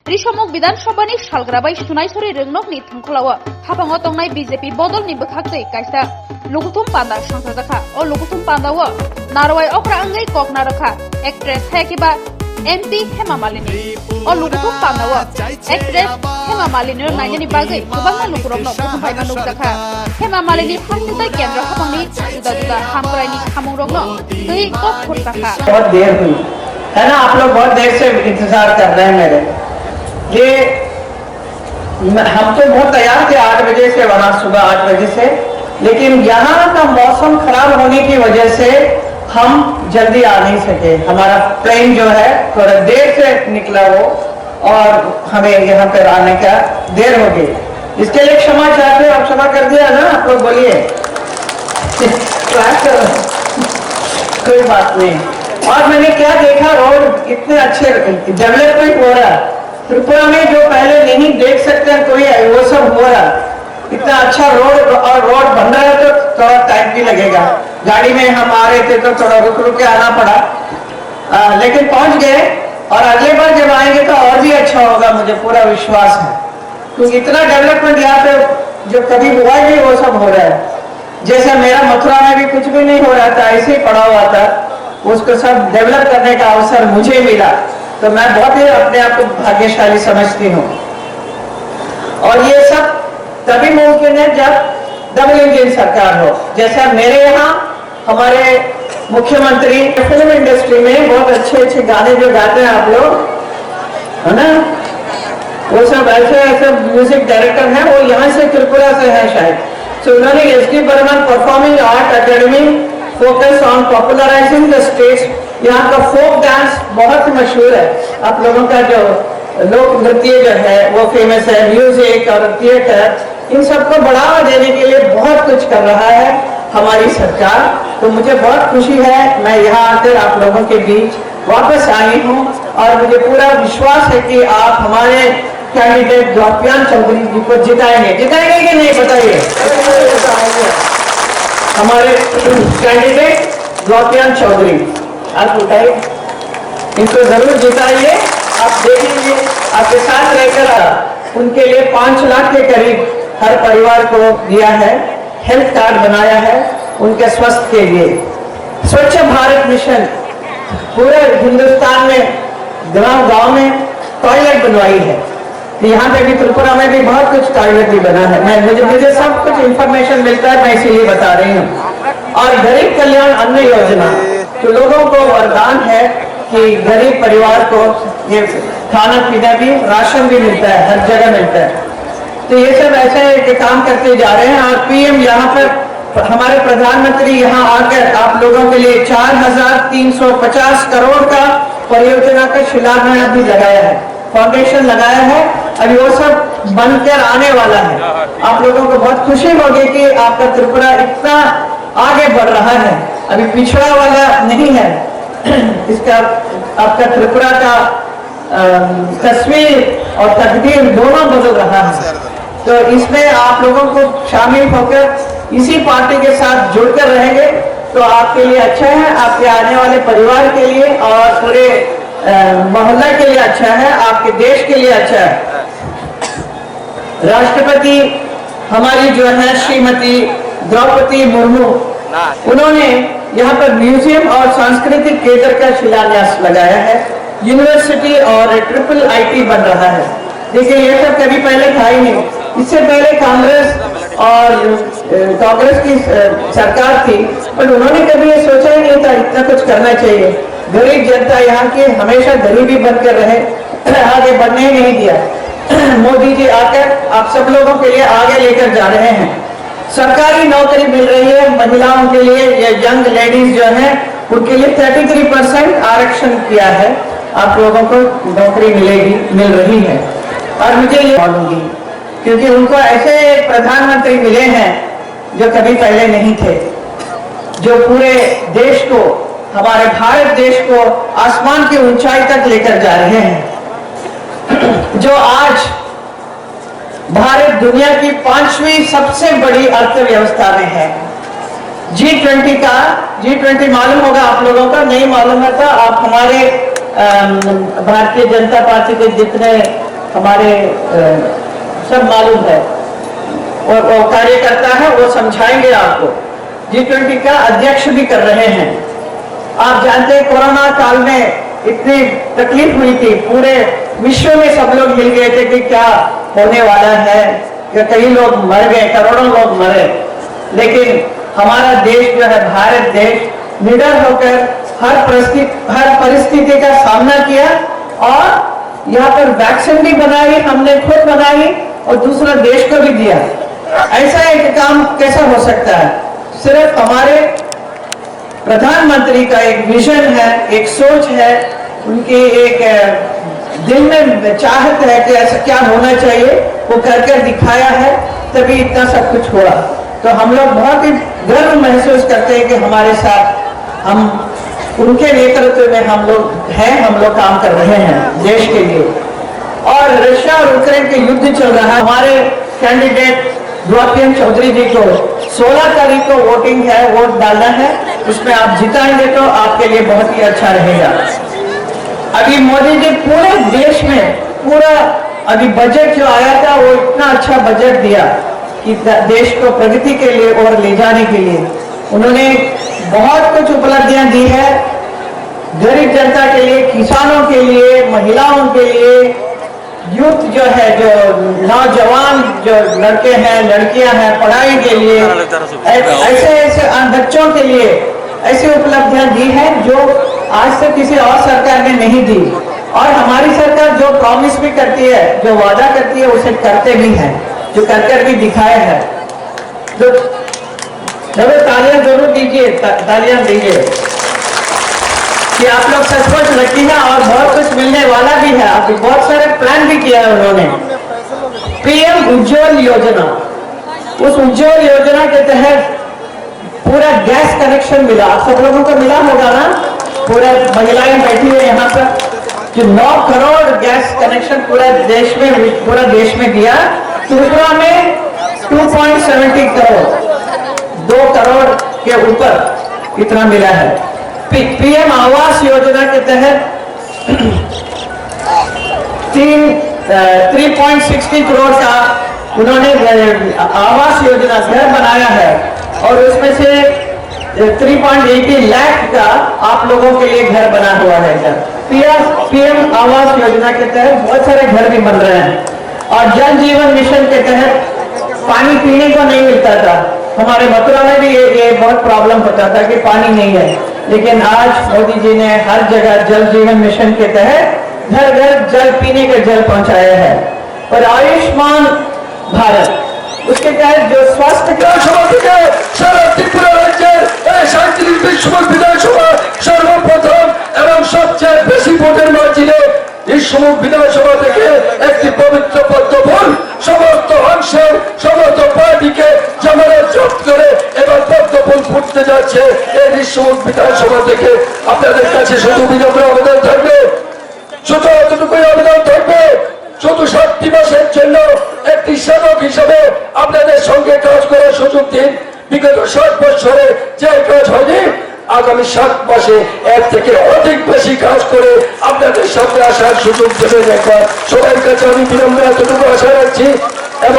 Risomok Bidansabani Shalgrabai Sunaisori Rengnokni Thangkholawa Hapango Tongnai BJP Bodolni Bwkhaktwi Kaisa Lukuthum Panda Sangkhataka o Lukuthum Pandawo Narwai Okra Angai Koknarakha Actress Hekiba MP Hema Malini o Lukuthum Pandawo Actress Hema Malini Nainani Bagai Kubangna Lukurokno Kuthumhaina Nukjakha Hema Malini Phangsitai Kendra Hapangni Juda Juda Hamkraini Khamungrokno Tui Kok Khurtakha बहुत देर हुई है ना। आप लोग बहुत देर से इंतजार कर रहे हैं मेरे ये। हम तो बहुत तैयार थे 8 बजे से, वहां सुबह 8 बजे से, लेकिन यहाँ का मौसम खराब होने की वजह से हम जल्दी आ नहीं सके। हमारा प्लेन जो है थोड़ा देर से निकला वो, और हमें यहाँ पर आने का देर हो गई। इसके लिए क्षमा चाहते हैं। आप क्षमा कर दिया ना? आप लोग बोलिए। कोई बात नहीं। और मैंने क्या देखा, रोड इतने अच्छे डेवलपमेंट हो रहा है त्रिपुरा में, जो पहले नहीं देख सकते हैं कोई, वो सब हो रहा। इतना अच्छा रोड, और रोड बन रहा है तो थोड़ा टाइम भी लगेगा। गाड़ी में हम आ रहे थे तो थोड़ा रुक के आना पड़ा, लेकिन पहुंच गए। और अगले बार जब आएंगे तो और भी अच्छा होगा, मुझे पूरा विश्वास है। क्योंकि इतना डेवलपमेंट यहाँ पे जो कभी हुआ ही नहीं वो सब हो रहा है। जैसे मेरा मथुरा में भी कुछ भी नहीं हो रहा था, ऐसे ही पड़ा हुआ था, उसको सब डेवलप करने का अवसर मुझे मिला, तो मैं बहुत ही अपने आप को भाग्यशाली समझती हूँ। और ये सब तभी मुमकिन है जब डबल इंजन सरकार हो। जैसा मेरे यहाँ हमारे मुख्यमंत्री फिल्म इंडस्ट्री में बहुत अच्छे अच्छे गाने जो गाते हैं आप लोग, है ना, वो सब ऐसे ऐसे म्यूजिक डायरेक्टर हैं, वो यहाँ से त्रिपुरा से है शायद। तो उन्होंने SD Burman performing art academy focus on popularising the states. यहाँ का फोक डांस बहुत मशहूर है। आप लोगों का जो लोक नृत्य जो है वो फेमस है। म्यूजिक और थिएटर, इन सबको बढ़ावा देने के लिए बहुत कुछ कर रहा है हमारी सरकार। तो मुझे बहुत खुशी है, मैं यहाँ आकर आप लोगों के बीच वापस आई हूँ, और मुझे पूरा विश्वास है कि आप हमारे कैंडिडेट द्रौपदी चौधरी जी को जिताएंगे। जिताएंगे कि नहीं बताइए? हमारे कैंडिडेट द्रौपदी चौधरी, आप उठाइए, इनको जरूर जिताइए। आप देखेंगे आपके साथ रहकर उनके लिए 5 लाख के करीब हर परिवार को दिया है, हेल्थ कार्ड बनाया है उनके स्वास्थ्य के लिए। स्वच्छ भारत मिशन पूरे हिंदुस्तान में गांव गांव में टॉयलेट बनवाई है। यहाँ पे भी त्रिपुरा में भी बहुत कुछ टॉयलेट भी बना है। मुझे सब कुछ इंफॉर्मेशन मिलता है, मैं इसीलिए बता रही हूँ। और गरीब कल्याण अन्न योजना, तो लोगों को वरदान है कि गरीब परिवार को ये खाना पीना भी, राशन भी मिलता है, हर जगह मिलता है। तो ये सब ऐसे काम करते जा रहे हैं। और PM यहाँ पर हमारे प्रधानमंत्री यहाँ आकर आप लोगों के लिए 4350 करोड़ का परियोजना का शिलान्यास भी लगाया है, फाउंडेशन लगाया है। अभी वो सब बनकर आने वाला है। आप लोगों को बहुत खुशी होगी कि आपका त्रिपुरा इतना आगे बढ़ रहा है, अभी पिछड़ा वाला नहीं है। इसका आपका त्रिपुरा का तस्वीर और तकदीर दोनों बदल रहा है। तो इसमें आप लोगों को शामिल होकर इसी पार्टी के साथ जुड़कर रहेंगे तो आपके लिए अच्छा है, आपके आने वाले परिवार के लिए और पूरे मोहल्ला के लिए अच्छा है, आपके देश के लिए अच्छा है। राष्ट्रपति हमारी जो है श्रीमती द्रौपदी मुर्मू, उन्होंने यहाँ पर म्यूजियम और सांस्कृतिक केंद्र का शिलान्यास लगाया है। यूनिवर्सिटी और IIIT बन रहा है। देखिए ये सब कभी पहले था ही नहीं। इससे पहले कांग्रेस की सरकार थी, पर उन्होंने कभी ये सोचा ही नहीं था इतना कुछ करना चाहिए। गरीब जनता यहाँ की हमेशा गरीबी बनकर रहे, आगे बढ़ने ही नहीं दिया। मोदी जी आकर आप सब लोगों के लिए आगे लेकर जा रहे हैं। सरकारी नौकरी मिल रही है महिलाओं के लिए, ये यंग लेडीज जो है उनके लिए 33% आरक्षण किया है। आप लोगों को नौकरी मिल रही है। और मुझे ये बोलूंगी क्योंकि उनको ऐसे प्रधानमंत्री मिले हैं जो कभी पहले नहीं थे, जो पूरे देश को, हमारे भारत देश को आसमान की ऊंचाई तक लेकर जा रहे हैं। जो आज भारत दुनिया की 5वीं सबसे बड़ी अर्थव्यवस्था में है। G20 मालूम होगा आप लोगों का, नहीं मालूम है तो आप हमारे भारतीय जनता पार्टी के जितने हमारे सब मालूम है और वो कार्यकर्ता है, वो समझाएंगे आपको। G20 का अध्यक्ष भी कर रहे हैं। आप जानते हैं कोरोना काल में इतनी तकलीफ हुई थी, पूरे विश्व में सब लोग मिल गए थे कि क्या होने वाला है, कि कई लोग मर गए, करोड़ों लोग मरे, लेकिन हमारा देश जो है भारत देश निडर होकर हर परिस्थिति का सामना किया और यहाँ पर वैक्सीन भी बनाई, हमने खुद बनाई और दूसरा देश को भी दिया। ऐसा एक काम कैसा हो सकता है? सिर्फ हमारे प्रधानमंत्री का एक विजन है, एक सोच है, उनकी एक दिल में चाहत है कि ऐसा क्या होना चाहिए, वो कर दिखाया है, तभी इतना सब कुछ हुआ। तो हम लोग बहुत ही गर्व महसूस करते हैं कि हमारे साथ हम उनके नेतृत्व में हम लोग काम कर रहे हैं देश के लिए। और रशिया और यूक्रेन के युद्ध चल रहा है। हमारे कैंडिडेट द्रौपदी चौधरी जी को 16 तारीख को वोटिंग है, वोट डालना है, उसमें आप जिताएंगे तो आपके लिए बहुत ही अच्छा रहेगा। अभी मोदी जी पूरे देश में अभी बजट जो आया था वो इतना अच्छा बजट दिया कि देश को प्रगति के लिए और ले जाने के लिए उन्होंने बहुत कुछ उपलब्धियां दी है, गरीब जनता के लिए, किसानों के लिए, महिलाओं के लिए, यूथ जो है, जो नौजवान जो लड़के हैं लड़कियां हैं, पढ़ाई के लिए, ऐसे बच्चों के लिए ऐसी उपलब्धियां दी है जो आज तक किसी और सरकार ने नहीं दी। और हमारी सरकार जो प्रॉमिस भी करती है, जो वादा करती है, उसे करते भी हैं, जो कर भी दिखाए हैं। तो जरूर तालियां जरूर दीजिए, तालियां दीजिए कि आप लोग सचमुच लकी हैं और बहुत कुछ मिलने वाला भी है। अभी बहुत सारे प्लान भी किया है उन्होंने। पीएम उज्ज्वल योजना, उस उज्ज्वल योजना के तहत पूरा गैस कनेक्शन मिला। आप सब लोगों को मिला होगा ना? पूरा महिलाएं बैठी है यहाँ पर, जो 9 करोड़ गैस कनेक्शन पूरा देश में दिया। त्रिपुरा में 2.70 करोड़, 2 करोड़ के ऊपर इतना मिला है। पीएम आवास योजना के तहत 3.60 करोड़ का उन्होंने आवास योजना घर बनाया है और उसमें से 3.80 लाख का आप लोगों के लिए घर बना हुआ है। पीएम आवास योजना के तहत बहुत सारे घर भी बन रहे हैं। और जल जीवन मिशन के तहत पानी पीने को नहीं मिलता था। हमारे मथुरा में भी ये बहुत प्रॉब्लम होता था कि पानी नहीं है, लेकिन आज मोदी जी ने हर जगह जल जीवन मिशन के तहत घर घर जल पीने का जल पहुंचाया है। और आयुष्मान भारत, उसके तहत जो स्वास्थ्य सर्वप्रथम एवं सबचेয়ে বেশি ভোটের মার্জিনে ইসমুখ বিধানসভা থেকে একটি পবিত্র পদ্মফুল সমস্ত অংশের সমস্ত পার্টিকে জামানত জব্দ করে এবার পদ্মফুল ফুটতে যাচ্ছে। এই ইসমুখ বিধানসভা থেকে আপনাদের কাছে শুধু বিনম্র আবেদন থাকবে, শুধু এতটুকুই আবেদন থাকবে, শুধু 7টি মাসের জন্য একটি সেবক হিসেবে আপনাদের সঙ্গে কাজ করার সুযোগ দিন। বিগত 7 বছরে যে কাজ হয়নি, আগামী 7 মাসে এর থেকে অধিক বেশি কাজ করে আপনাদের সামনে আসার সুযোগ দেবেন। একবার সবার কাছে আমি বিনম্র এতটুকু আশা রাখছি এবং